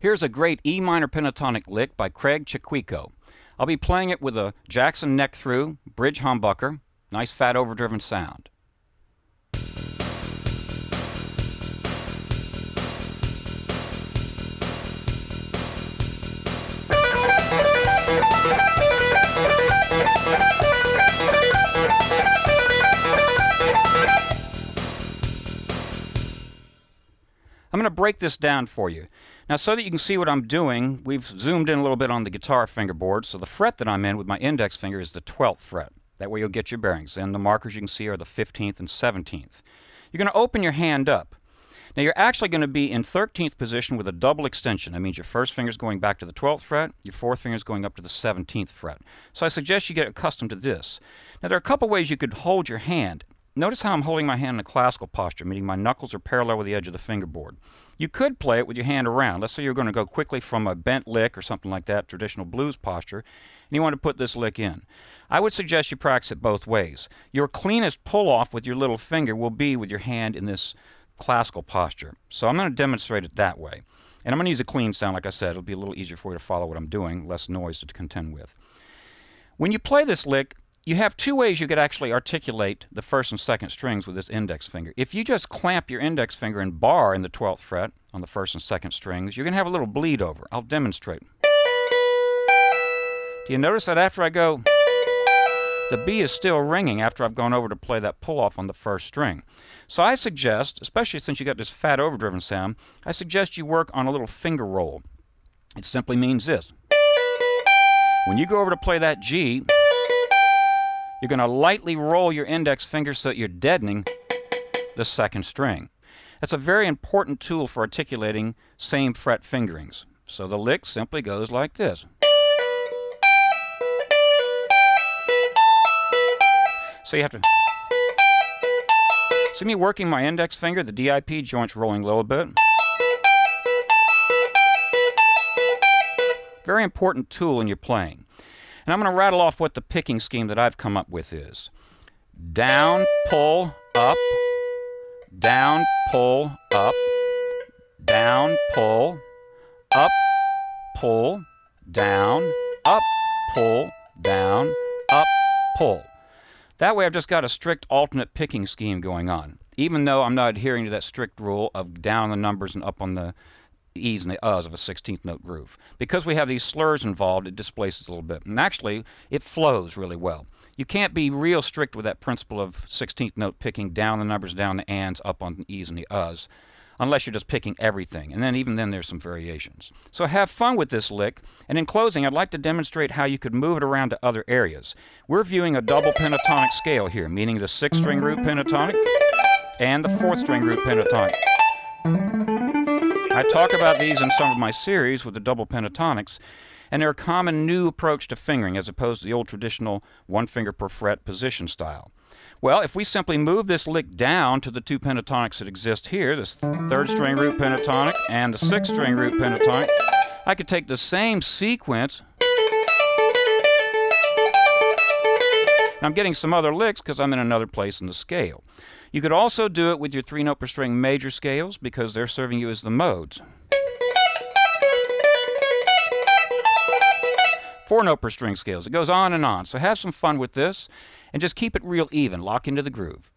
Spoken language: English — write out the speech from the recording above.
Here's a great E minor pentatonic lick by Chaquico. I'll be playing it with a Jackson neck through, bridge humbucker, nice fat overdriven sound. I'm going to break this down for you. Now, so that you can see what I'm doing, we've zoomed in a little bit on the guitar fingerboard. So the fret that I'm in with my index finger is the 12th fret. That way you'll get your bearings. And the markers you can see are the 15th and 17th. You're going to open your hand up. Now, you're actually going to be in 13th position with a double extension. That means your first finger's going back to the 12th fret, your fourth finger's going up to the 17th fret. So I suggest you get accustomed to this. Now, there are a couple ways you could hold your hand. Notice how I'm holding my hand in a classical posture, meaning my knuckles are parallel with the edge of the fingerboard. You could play it with your hand around. Let's say you're going to go quickly from a bent lick or something like that, traditional blues posture, and you want to put this lick in. I would suggest you practice it both ways. Your cleanest pull-off with your little finger will be with your hand in this classical posture. So I'm going to demonstrate it that way. And I'm going to use a clean sound, like I said. It'll be a little easier for you to follow what I'm doing, less noise to contend with. When you play this lick, you have two ways you could actually articulate the first and second strings with this index finger. If you just clamp your index finger and bar in the 12th fret on the first and second strings, you're going to have a little bleed over. I'll demonstrate. Do you notice that after I go, the B is still ringing after I've gone over to play that pull-off on the first string? So I suggest, especially since you got this fat overdriven sound, I suggest you work on a little finger roll. It simply means this. When you go over to play that G, you're going to lightly roll your index finger so that you're deadening the second string. That's a very important tool for articulating same fret fingerings. So the lick simply goes like this. So you have to see me working my index finger, the DIP joint's rolling a little bit. Very important tool in your playing. And I'm going to rattle off what the picking scheme that I've come up with is. Down, pull, up, down, pull, up, down, pull, up, pull, down, up, pull, down, up, pull. That way I've just got a strict alternate picking scheme going on, even though I'm not adhering to that strict rule of down the numbers and up on the E's and the U's of a 16th note groove. Because we have these slurs involved, it displaces a little bit. And actually, it flows really well. You can't be real strict with that principle of 16th note picking down the numbers, down the ands, up on the E's and the U's, unless you're just picking everything. And then even then there's some variations. So have fun with this lick. And in closing, I'd like to demonstrate how you could move it around to other areas. We're viewing a double pentatonic scale here, meaning the 6th string root pentatonic and the 4th string root pentatonic. I talk about these in some of my series with the double pentatonics, and they're a common new approach to fingering as opposed to the old traditional one finger per fret position style. Well, if we simply move this lick down to the two pentatonics that exist here, this 3rd string root pentatonic and the 6th string root pentatonic, I could take the same sequence. And I'm getting some other licks because I'm in another place in the scale. You could also do it with your 3-note per string major scales because they're serving you as the modes. 4-note per string scales. It goes on and on. So have some fun with this and just keep it real even. Lock into the groove.